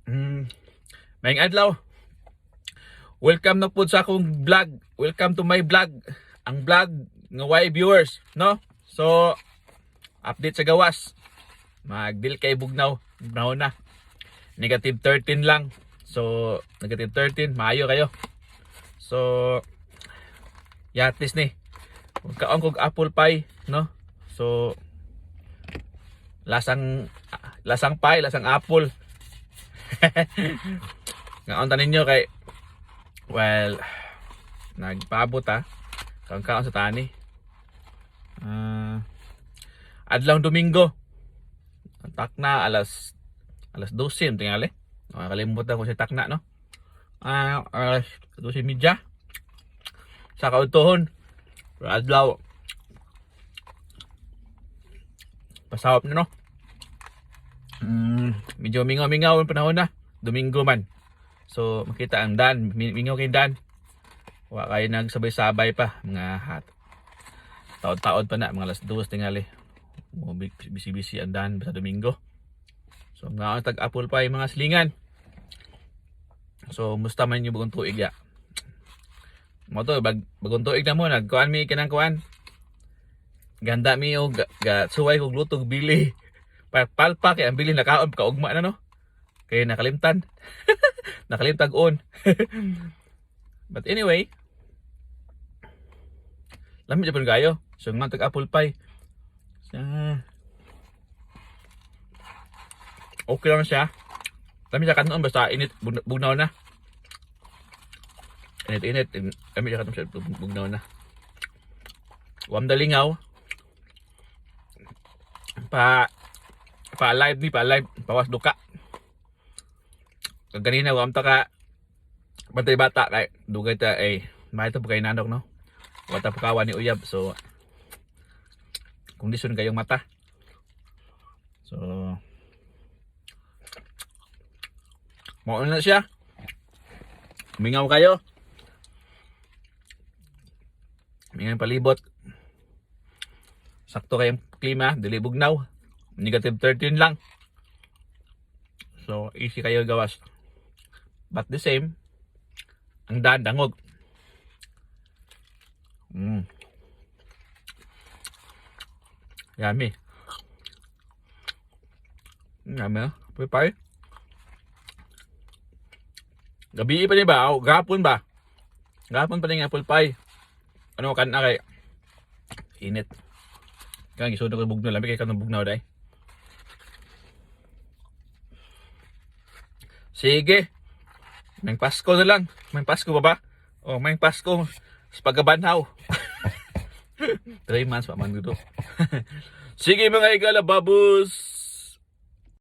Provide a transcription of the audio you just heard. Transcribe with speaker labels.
Speaker 1: Mm, Maayong adlaw. Welcome na po sa akong vlog. Welcome to my vlog. Ang vlog ng Y viewers, no? So, update sa gawas. Magdil kay bugnaw. Bugnaw na. Negative 13 lang. So, negative 13. Maayo kayo. So, yatis ni. Kaon kog apple pie, no? So, lasang pie, lasang apple. Ngaon tanin nyo kay well, nagpaabot kaon sa tani. Adlaw Domingo. Takna alas 12 tingali. Nakalimutan ko si takna, no? Alas 12:30. Sa kautuhon. Adlaw. Pasawap na, no? Medyo mingaw-mingaw ang panahon na. Domingo man. So, makita ang Dan. Mingaw kay Dan. Wa kayo nagsabay-sabay pa. Mga taon-taon pa na. Mga alas 2 tingali. Bisi-bisi ang Dan sa Domingo. So, mga tag-apple pa yung mga slingan. So, musta man yung bagong tuig ya. Mo to, bagong tuig na mo. Nagkuhan mi kinang-kuhan. Ganda mi o suway kog lutog bili. Palpa kay ang bili nakaon kaugma na, no? Kaya nakalimtan. Nakalimtag on. But anyway, lamig jud kayo. So nga tag apple pie. Okay lang siya. Lamig siya kanon basta init bugnaw na. Init. Lamig siya kanon siya bugnaw na. Wam dalingaw. Pa live pawas duka. Kanina wam ta ka bantay bata kay dugay ta may to kay nanok, no. Wata pakawan ni uyab, so kondisyon kayong mata. So mo na siya. Mingaw kayo. Mingaw palibot. Sakto kayong klima, dili bugnaw. Negative 13 lang. So, easy kayo gawas. But the same, ang dangog. Yummy. Yummy, pipay. Gabi pa ni ba? O, gapon ba? Gapon pa ni apple pie. Ano kan na kay init. Kang isudo ko bugnaw, lamig kay kanang bugnaw dai. Sige. May Pasko na lang. May Pasko pa ba? O, may Pasko sa pagkabanhaw. 3 months pa man dito. Sige mga igalababos.